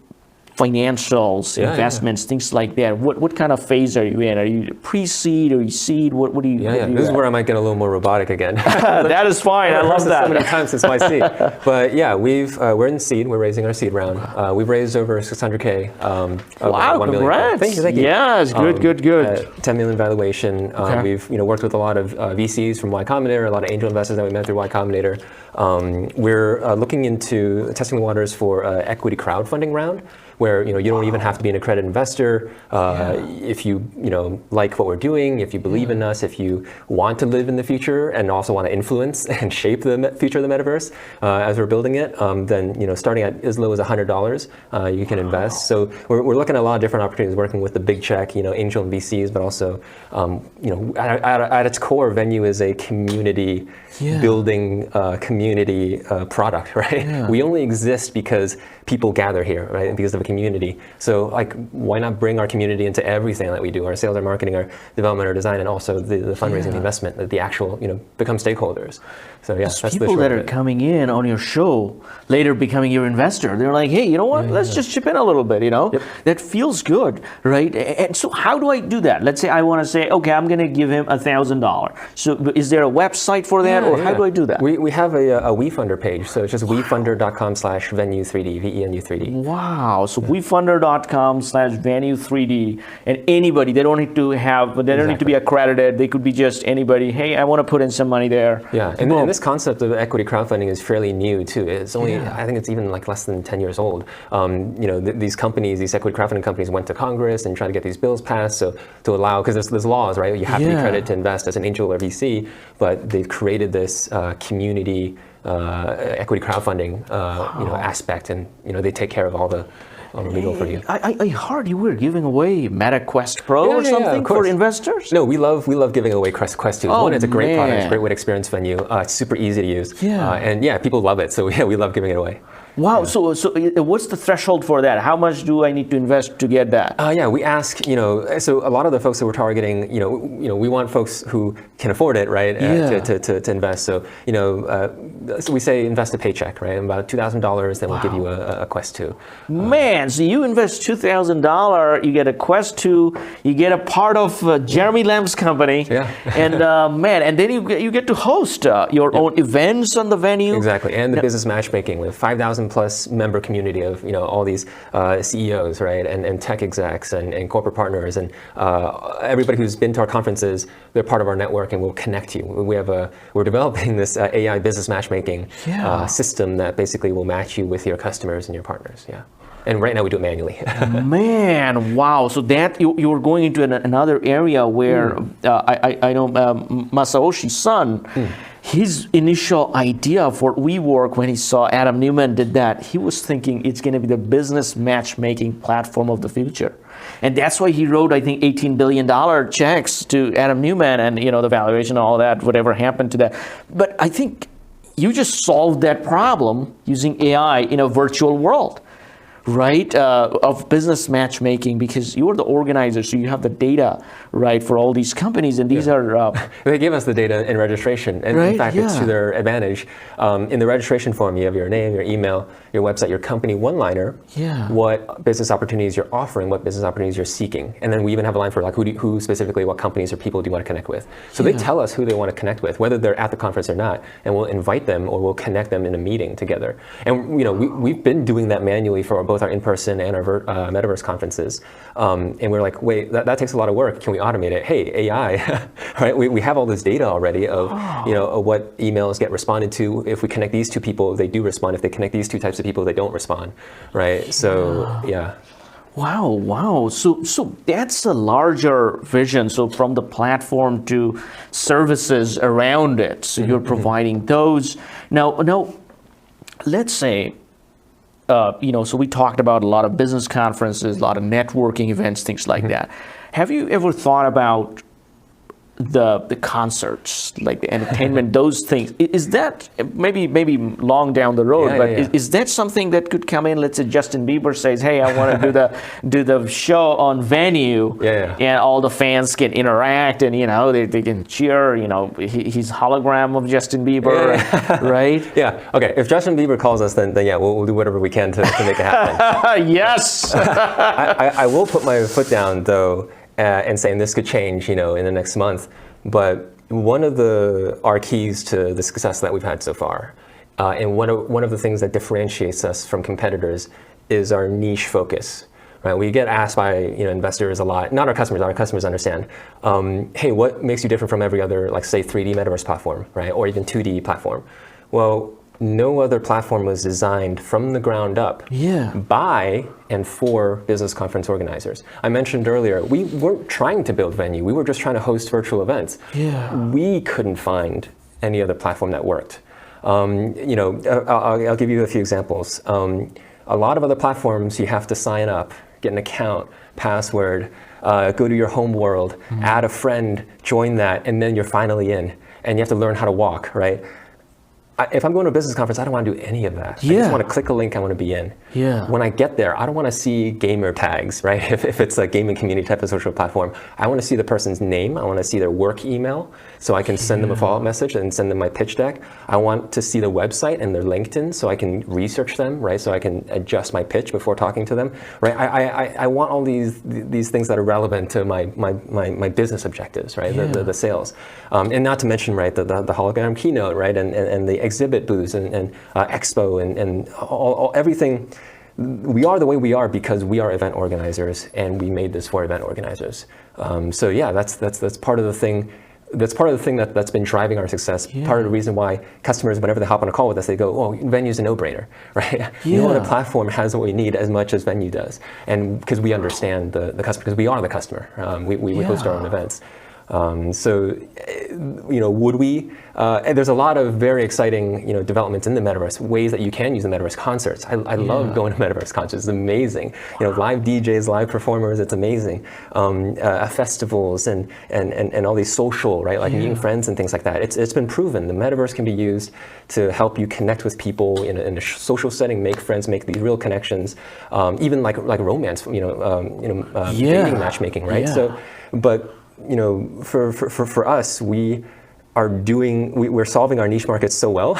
financials, investments, things like that, what kind of phase are you in? Are you pre-seed or you seed? What do you? This is where I might get a little more robotic again. That is fine. I love that. So many times since my seed, but yeah, we're in seed. We're raising our seed round. We've raised over 600K. Wow! Congrats! Thank you. Yes, good. 10 million valuation. We've worked with a lot of VCs from Y Combinator, a lot of angel investors that we met through Y Combinator. We're looking into testing the waters for equity crowdfunding round, where you don't even have to be an accredited investor. If you like what we're doing, if you believe in us, if you want to live in the future and also want to influence and shape the future of the metaverse as we're building it, then starting at as low as $100, you can invest. So we're looking at a lot of different opportunities, working with the big check, angel and VCs, but also at its core, Venu is a community building community product, right? We only exist because people gather here, right? And because of a community. So like, why not bring our community into everything that we do, our sales, our marketing, our development, our design, and also the fundraising, the investment, the actual, become stakeholders. So yeah, that's people the short that of are it. coming in on your show, later becoming your investor, they're like, hey, you know what? Let's just chip in a little bit, That feels good, right? And so how do I do that? Let's say I want to say, okay, I'm going to give him $1,000. So is there a website for that, or how do I do that? We have a WeFunder page, so it's just wefunder.com/Venu3D, VENU3D. Wow. So wefunder.com/Venu3D, and anybody, they don't need to be accredited. They could be just anybody. Hey, I want to put in some money there. Yeah, and this concept of equity crowdfunding is fairly new too. It's only, I think it's even like less than 10 years old. These companies, these equity crowdfunding companies went to Congress and tried to get these bills passed to allow, because there's laws, right? You have to be accredited to invest as an angel or VC, but they've created this community equity crowdfunding aspect, and they take care of all the legal for you. I heard you were giving away MetaQuest Pro or something for investors? No, we love giving away Quest 2. One, it's a great product, it's a great way to experience Venue. It's super easy to use. And people love it. So we love giving it away. Wow. So what's the threshold for that? How much do I need to invest to get that? We ask, so a lot of the folks that we're targeting, we want folks who can afford it, right? To invest. So, so we say invest a paycheck, right? About $2,000, then we'll give you a Quest 2. Man, so you invest $2,000, you get a Quest 2, you get a part of Jeremy Lam's company. Yeah. And and then you get to host your own events on the Venue. Exactly. And the business matchmaking with 5,000 plus member community of all these CEOs, right, and tech execs and corporate partners, and everybody who's been to our conferences. They're part of our network, and we'll connect you. We're developing this AI business matchmaking system that basically will match you with your customers and your partners. Yeah. And right now we do it manually. Man, wow! So that you're going into another area where I know Masaoshi's son. His initial idea for WeWork, when he saw Adam Neumann did that, he was thinking it's going to be the business matchmaking platform of the future. And that's why he wrote, I think, $18 billion checks to Adam Neumann, and the valuation and all that, whatever happened to that. But I think you just solved that problem using AI in a virtual world, right, of business matchmaking, because you're the organizer, so you have the data, right, for all these companies, and these are... They give us the data in registration, and in fact, it's to their advantage. In the registration form, you have your name, your email, your website, your company one-liner, what business opportunities you're offering, what business opportunities you're seeking, and then we even have a line for like who specifically, what companies or people do you want to connect with. So they tell us who they want to connect with, whether they're at the conference or not, and we'll invite them or we'll connect them in a meeting together. And we've been doing that manually for both our in-person and our metaverse conferences, and we're like, wait, that takes a lot of work. Can we automate it? Hey, AI, right? We have all this data already of of what emails get responded to. If we connect these two people, they do respond. If they connect these two types of people, they don't respond, right? So Wow. So that's a larger vision. So from the platform to services around it. So you're providing those. Now, let's say. So we talked about a lot of business conferences, a lot of networking events, things like that. Have you ever thought about the concerts, like the entertainment, those things? Is that maybe long down the road, is that something that could come in? Let's say Justin Bieber says, hey, I want to do the show on Venue, and all the fans can interact, and they can cheer, his hologram of Justin Bieber, right? Okay, if Justin Bieber calls us, then we'll do whatever we can to make it happen. Yes. I will put my foot down though, and saying this could change, in the next month. But one of our keys to the success that we've had so far, and one of the things that differentiates us from competitors, is our niche focus. Right? We get asked by investors a lot, not our customers. Our customers understand. Hey, what makes you different from every other, like say 3D metaverse platform, right, or even 2D platform? Well, no other platform was designed from the ground up by and for business conference organizers. I mentioned earlier, we weren't trying to build Venue. We were just trying to host virtual events. We couldn't find any other platform that worked. I'll give you a few examples. A lot of other platforms, you have to sign up, get an account, password, go to your home world, add a friend, join that, and then you're finally in. And you have to learn how to walk, right? if I'm going to a business conference, I don't want to do any of that. I just want to click a link, I want to be in. When I get there, I don't want to see gamer tags, right? If it's a gaming community type of social platform, I want to see the person's name. I want to see their work email so I can send them a follow-up message and send them my pitch deck. I want to see the website and their LinkedIn so I can research them, right? So I can adjust my pitch before talking to them, right? I want all these things that are relevant to my business objectives, right? The sales. And not to mention, right, the hologram keynote, right? And the exhibit booths and expo and all everything. We are the way we are because we are event organizers, and we made this for event organizers. So yeah, that's part of the thing. That's part of the thing that's been driving our success. Part of the reason why customers, whenever they hop on a call with us, they go, "Oh, Venue's a no-brainer, right? No other platform has what we need as much as Venue does," and because we understand the customer, because we are the customer. We host our own events. So, would we? There's a lot of very exciting, developments in the metaverse, ways that you can use the metaverse. Concerts. I love going to metaverse concerts. It's amazing. Live DJs, live performers. It's amazing. Festivals and all these social, right? Like meeting friends and things like that. It's been proven the metaverse can be used to help you connect with people in a social setting, make friends, make these real connections, even like romance, dating matchmaking, right? So, but for us, we're solving our niche markets so well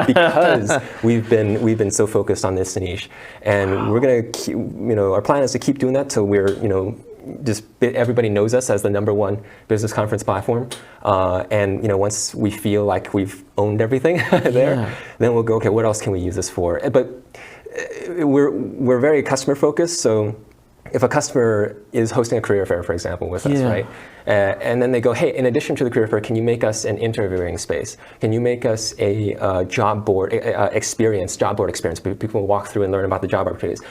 because we've been so focused on this niche, and we're gonna keep, our plan is to keep doing that till we're everybody knows us as the #1 business conference platform, and once we feel like we've owned everything there, then we'll go, okay, what else can we use this for? But we're very customer focused, so if a customer is hosting a career fair, for example, with us, right? And then they go, hey, in addition to the career fair, can you make us an interviewing space? Can you make us a job board experience? People will walk through and learn about the job opportunities.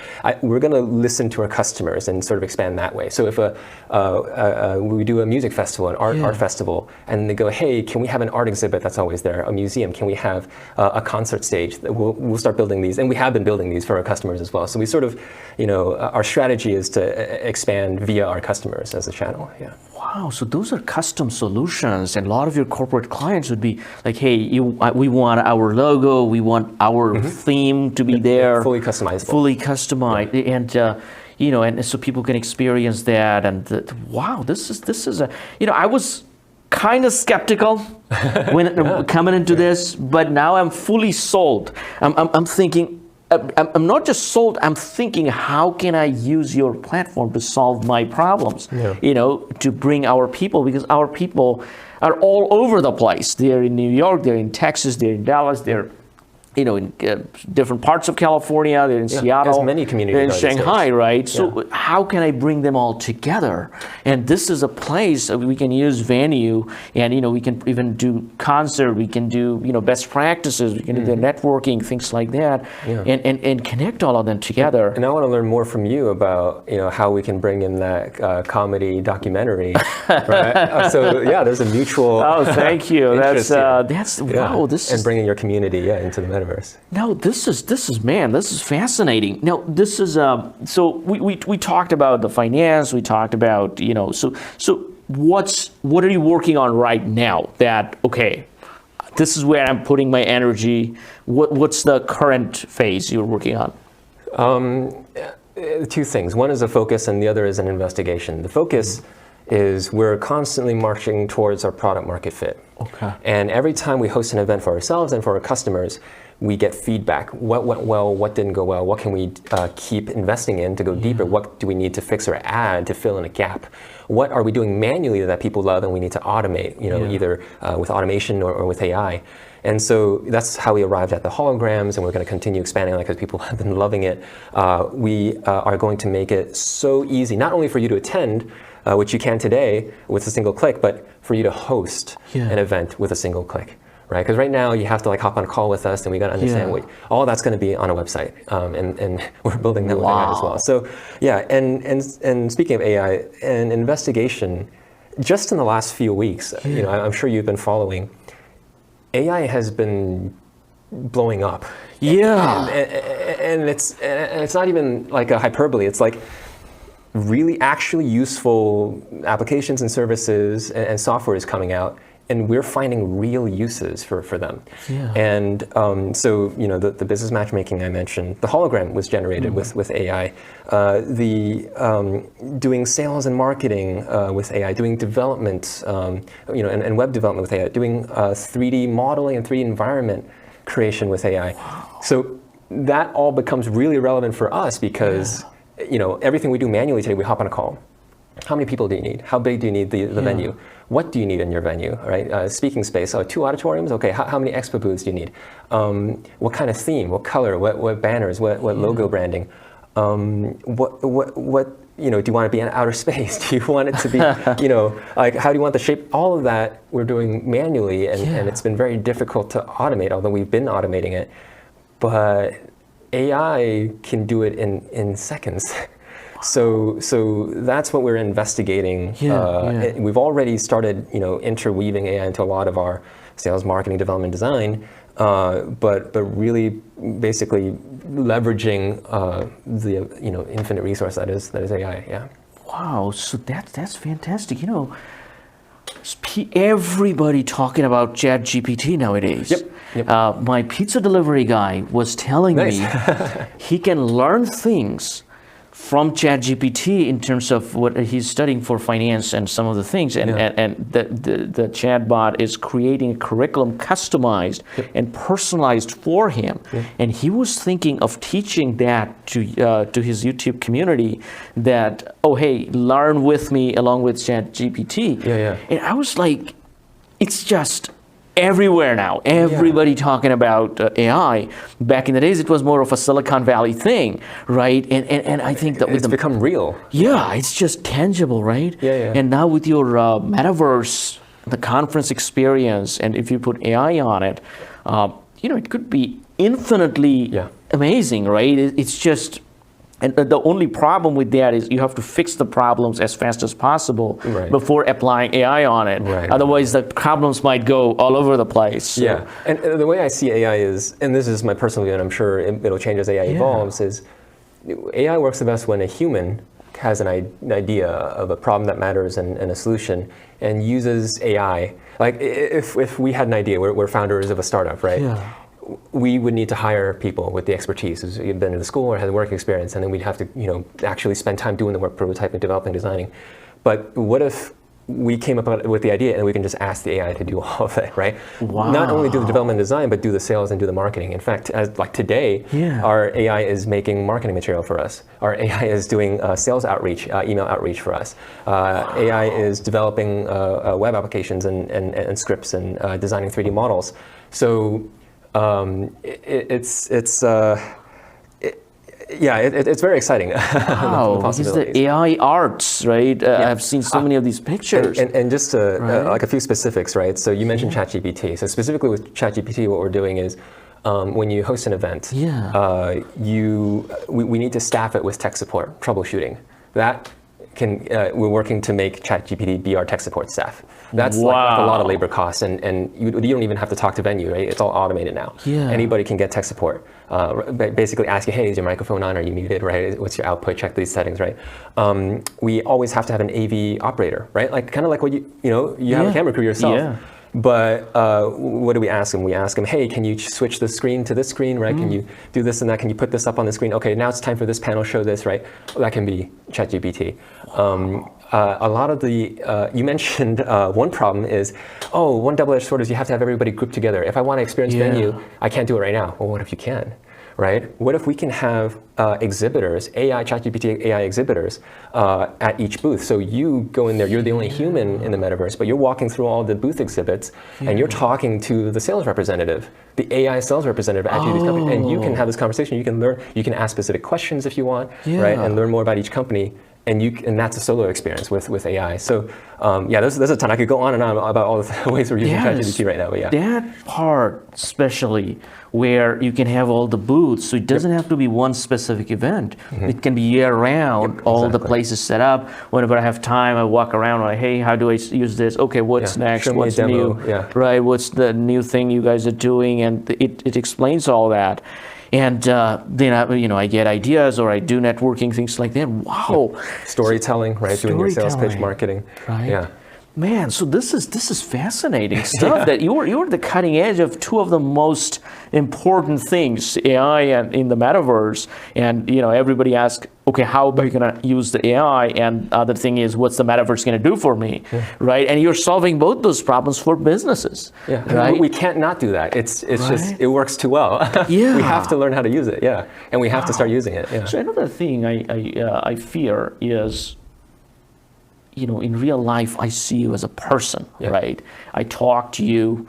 We're going to listen to our customers and sort of expand that way. So if we do a music festival, an art festival, and they go, hey, can we have an art exhibit that's always there? A museum? Can we have a concert stage? We'll start building these, and we have been building these for our customers as well. So we sort of, our strategy is to expand via our customers as a channel. Wow, so those are custom solutions, and a lot of your corporate clients would be like, hey, we want our logo, we want our theme to be there. Fully customizable. Fully customized, and so people can experience that, and wow, this is a, I was kind of skeptical when coming into this, but now I'm fully sold. I'm thinking, I'm not just sold, I'm thinking, how can I use your platform to solve my problems? To bring our people, because our people are all over the place. They're in New York, they're in Texas, they're in Dallas, they're in different parts of California, they're in Seattle, many communities, they're in Shanghai, right? So how can I bring them all together? And this is a place we can use Venu, and we can even do concert, we can do best practices, we can do the networking, things like that, and connect all of them together. And I want to learn more from you about how we can bring in that comedy documentary, right? So there's a mutual. Oh, thank you. That's wow. This and bringing your community into the metaverse. No, this is fascinating. Now, this is so we talked about the finance. We talked about So what are you working on right now? That this is where I'm putting my energy. What's the current phase you're working on? Two things. One is a focus, and the other is an investigation. The focus is we're constantly marching towards our product market fit. And every time we host an event for ourselves and for our customers, we get feedback. What went well? What didn't go well? What can we keep investing in to go deeper? What do we need to fix or add to fill in a gap? What are we doing manually that people love and we need to automate, either with automation or with AI? And so that's how we arrived at the holograms, and we're going to continue expanding that because people have been loving it. We are going to make it so easy, not only for you to attend, which you can today with a single click, but for you to host an event with a single click. Right, because right now you have to hop on a call with us, and we got to understand all that's going to be on a website, and we're building that with AI as well. So and speaking of AI and investigation, just in the last few weeks, I'm sure you've been following, AI has been blowing up. And it's not even like a hyperbole. It's like really actually useful applications and services and software is coming out. and we're finding real uses for them. Yeah. And so, the business matchmaking I mentioned, the hologram was generated with AI. Doing sales and marketing with AI, doing development, and web development with AI, doing 3D modeling and 3D environment creation with AI. So that all becomes really relevant for us because, everything we do manually today, we hop on a call. How many people do you need? How big do you need the venue? What do you need in your venue, right? Speaking space, 2 auditoriums? Okay, how many expo booths do you need? What kind of theme, what color, what banners, what logo branding? What do you want to be in outer space? Do you want it to be, how do you want the shape? All of that we're doing manually, and it's been very difficult to automate, although we've been automating it. But AI can do it in seconds. So that's what we're investigating. We've already started, interweaving AI into a lot of our sales, marketing, development, design, but really basically leveraging the infinite resource that is AI. Yeah. Wow. So that's fantastic. Everybody talking about ChatGPT nowadays. Yep. My pizza delivery guy was telling me he can learn things from ChatGPT in terms of what he's studying for finance and some of the things, and the chatbot is creating a curriculum customized and personalized for him. And he was thinking of teaching that to his YouTube community, that, oh hey, learn with me along with ChatGPT. And I was like, it's just everywhere now. Everybody talking about AI. Back in the days, it was more of a Silicon Valley thing, right? And I think that it's become real. Yeah, it's just tangible, right? And now with your Metaverse, the conference experience, and if you put AI on it, it could be infinitely amazing, right? It's just. And the only problem with that is you have to fix the problems as fast as possible before applying AI on it. Otherwise, the problems might go all over the place. So. And the way I see AI is, and this is my personal view, and I'm sure it'll change as AI evolves, is AI works the best when a human has an idea of a problem that matters and a solution, and uses AI. Like if we had an idea, we're founders of a startup, right? We would need to hire people with the expertise who's been to the school or had work experience, and then we'd have to, actually spend time doing the work, prototyping, developing, designing. But what if we came up with the idea and we can just ask the AI to do all of it, right? Not only do the development and design, but do the sales and do the marketing. In fact, like today, our AI is making marketing material for us. Our AI is doing sales outreach, email outreach for us. AI is developing web applications and scripts and designing 3D models. So it's very exciting. Wow, because the AI arts, right? I've seen so many of these pictures. And just like a few specifics, right? So you mentioned ChatGPT. So specifically with ChatGPT, what we're doing is when you host an event, we need to staff it with tech support, troubleshooting. That we're working to make ChatGPT be our tech support staff. That's like a lot of labor costs, and you don't even have to talk to Venu, right? It's all automated now. Anybody can get tech support. Basically asking, hey, is your microphone on? Are you muted, right? What's your output? Check these settings, right? We always have to have an AV operator, right? Like kind of like what you have a camera crew yourself. But what do we ask them? We ask them, hey, can you switch the screen to this screen, right? Can you do this and that? Can you put this up on the screen? Okay, now it's time for this panel, show this, right? Well, that can be ChatGPT. A lot of the, you mentioned one problem is, one double-edged sword is you have to have everybody grouped together. If I want to experience Venu, I can't do it right now. Well, what if you can? Right? What if we can have exhibitors, ChatGPT AI exhibitors at each booth? So you go in there, you're the only human in the metaverse, but you're walking through all the booth exhibits and you're talking to the sales representative, the AI sales representative at each of these companies, and you can have this conversation. You can learn, you can ask specific questions if you want, right? And learn more about each company. And that's a solo experience with AI. So there's a ton. I could go on and on about all the ways we're using ChatGPT right now. But that part especially, where you can have all the booths, so it doesn't have to be one specific event. It can be year-round. All the places set up. Whenever I have time, I walk around. Like, hey, how do I use this? Okay, what's next? What's new? Right? What's the new thing you guys are doing? And it explains all that. And then I get ideas, or I do networking, things like that. Wow. Storytelling, right? Doing your sales pitch, marketing. Right. Man, so this is fascinating stuff. That you're the cutting edge of two of the most important things, AI and in the metaverse. And everybody asks, okay, how are you going to use the AI? And the other thing is, what's the metaverse going to do for me, right? And you're solving both those problems for businesses. Yeah, right? We can't not do that. It's just it works too well. Yeah, we have to learn how to use it. Yeah, and we have to start using it. Yeah. So another thing I fear is, in real life, I see you as a person, right? I talk to you,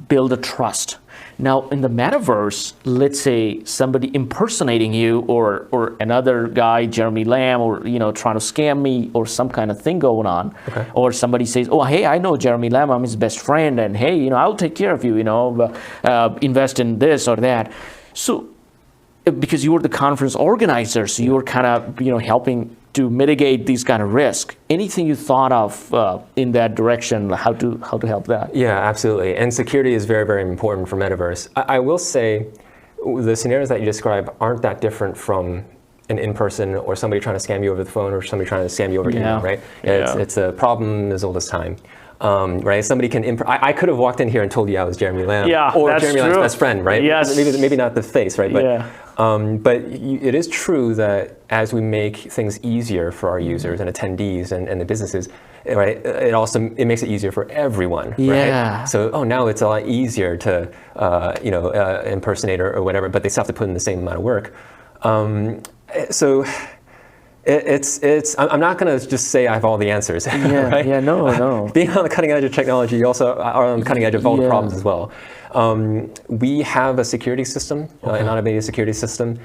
build a trust. Now, in the metaverse, let's say somebody impersonating you or another guy, Jeremy Lamb, or, trying to scam me or some kind of thing going on. Okay. Or somebody says, oh, hey, I know Jeremy Lamb, I'm his best friend, and hey, I'll take care of you, invest in this or that. So, because you were the conference organizer, so you were kind of, helping to mitigate these kind of risk. Anything you thought of in that direction, how to help that? Yeah, absolutely. And security is very, very important for Metaverse. I will say the scenarios that you describe aren't that different from an in-person or somebody trying to scam you over the phone or somebody trying to scam you over email, right? Yeah. It's a problem as old as time. Right? Somebody can. I could have walked in here and told you I was Jeremy Lamb, or Jeremy Lamb's best friend, right? Yes. Maybe not the face, right? But it is true that as we make things easier for our users and attendees and the businesses, right? It makes it easier for everyone, right? So now it's a lot easier to impersonate or whatever, but they still have to put in the same amount of work. I'm not going to just say I have all the answers. Right? No. Being on the cutting edge of technology, you also are on the cutting edge of all the problems as well. We have a security system, an automated security system.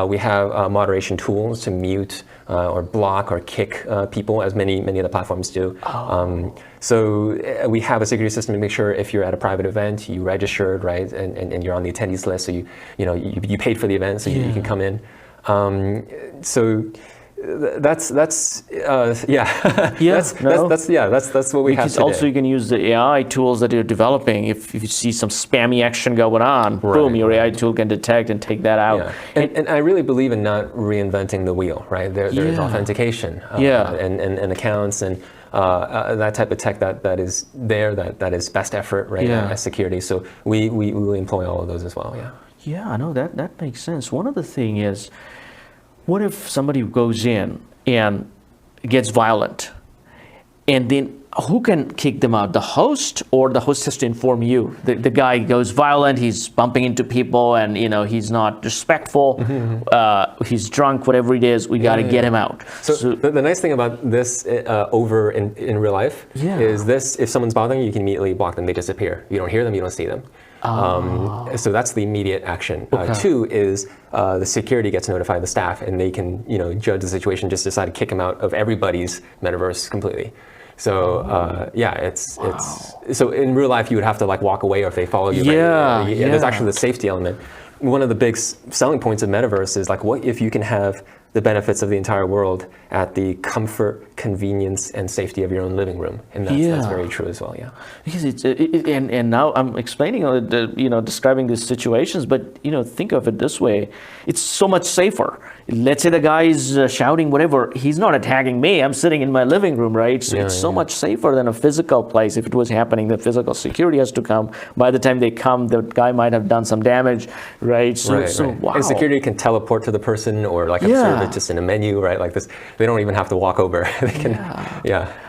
We have moderation tools to mute or block or kick people, as many of the platforms do. So we have a security system to make sure if you're at a private event, you registered, right, and you're on the attendees list, so you paid for the event, so you can come in. That's what we have today. Also, you can use the AI tools that you're developing. If you see some spammy action going on, boom, your AI tool can detect and take that out. Yeah. And I really believe in not reinventing the wheel, right? There is authentication and accounts and that type of tech that is there, that is best effort, right? As security. So we will employ all of those as well. Yeah, I know that makes sense. One other thing is, what if somebody goes in and gets violent, and then who can kick them out? The host, or the host has to inform you? The guy goes violent, he's bumping into people, and he's not respectful, he's drunk, whatever it is, we got to get him out. So the nice thing about this over in real life is this: if someone's bothering you, you can immediately block them. They disappear. You don't hear them, you don't see them. So that's the immediate action. Two is the security gets notified, the staff, and they can judge the situation, just decide to kick them out of everybody's metaverse completely. So it's so in real life you would have to walk away, or if they follow you. There's actually the safety element. One of the big selling points of metaverse is what if you can have the benefits of the entire world at the comfort, convenience, and safety of your own living room, and that's very true as well. Yeah, because and now I'm explaining, describing these situations, but think of it this way: it's so much safer. Let's say the guy is shouting whatever, he's not attacking me. I'm sitting in my living room, right? So it's so much safer than a physical place. If it was happening, the physical security has to come. By the time they come, the guy might have done some damage, right? So wow. And security can teleport to the person, or observe it just in a menu, right? Like this, they don't even have to walk over. They can,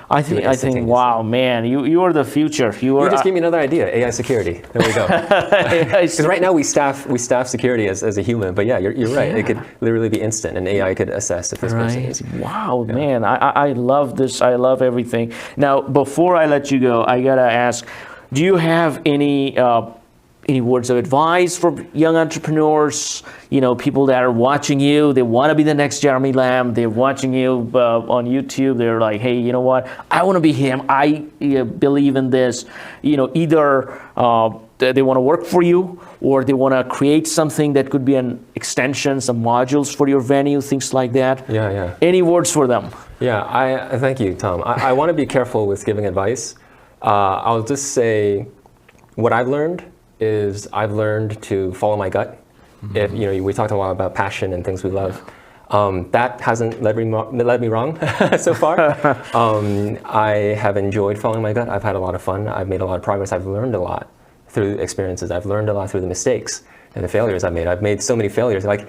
I think, wow, man, you are the future. You just gave me another idea: AI security. There we go. Because right now we staff security as a human, but you're right. It could literally be instant, and AI could assess if this person is. Wow, man, I love this. I love everything. Now, before I let you go, I gotta ask: do you have any words of advice for young entrepreneurs, people that are watching you, they want to be the next Jeremy Lamb, they're watching you on YouTube, they're like, hey, you know what, I want to be him, I believe in this, either they want to work for you, or they want to create something that could be an extension, some modules for your venue, things like that. Any words for them? I thank you, Tom. I want to be careful with giving advice. I'll just say what I've learned is I've learned to follow my gut. If we talked a lot about passion and things we love. That hasn't led me wrong so far. I have enjoyed following my gut. I've had a lot of fun. I've made a lot of progress. I've learned a lot through experiences. I've learned a lot through the mistakes and the failures I've made. I've made so many failures. Like,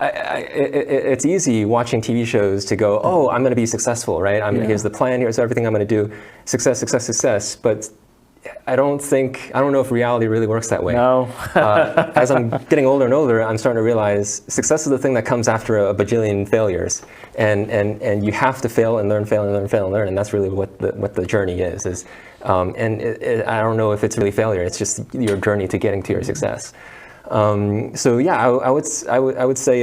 it's easy watching TV shows to go, oh, I'm going to be successful, right? Here's the plan. Here's everything I'm going to do. Success, success, success. But I don't know if reality really works that way. No. As I'm getting older and older, I'm starting to realize success is the thing that comes after a bajillion failures, and you have to fail and learn, fail and learn, fail and learn, and that's really what the journey is. I don't know if it's really failure. It's just your journey to getting to your success. So yeah, I would say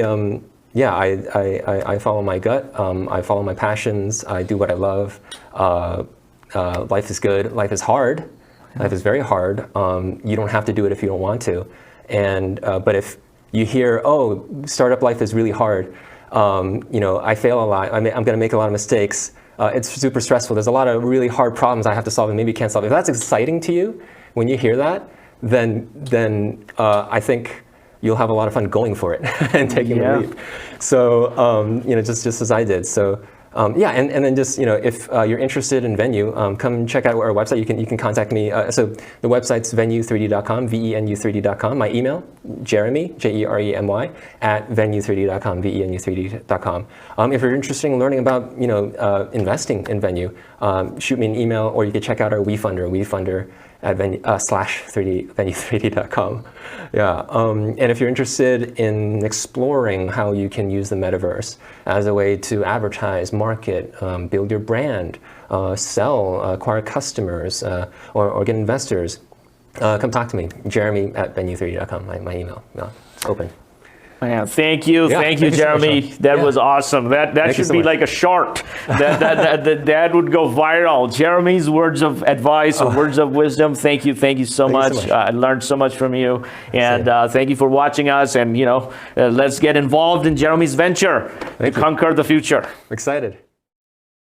yeah, I follow my gut. I follow my passions. I do what I love. Life is good. Life is hard. Life is very hard. You don't have to do it if you don't want to. But if you hear, oh, startup life is really hard, I fail a lot. I'm going to make a lot of mistakes. It's super stressful. There's a lot of really hard problems I have to solve and maybe can't solve. If that's exciting to you, when you hear that, then I think you'll have a lot of fun going for it and taking the leap. So, just as I did. So, yeah, and then just, if you're interested in Venu, come check out our website. You can contact me. So the website's venu3d.com, venu3d.com. My email, Jeremy, Jeremy, at venu3d.com, venu3d.com. If you're interested in learning about, investing in Venu, shoot me an email, or you can check out our WeFunder at venu3d.com. Yeah, and if you're interested in exploring how you can use the metaverse as a way to advertise, market, build your brand, sell, acquire customers, or get investors, come talk to me. Jeremy at venu3d.com, my email. It's open. Man, thank you, Jeremy. So much, that was awesome. That should be like a short. That would go viral. Jeremy's words of advice or words of wisdom. Thank you so much. I learned so much from you, and thank you for watching us. And let's get involved in Jeremy's venture to conquer the future. Excited.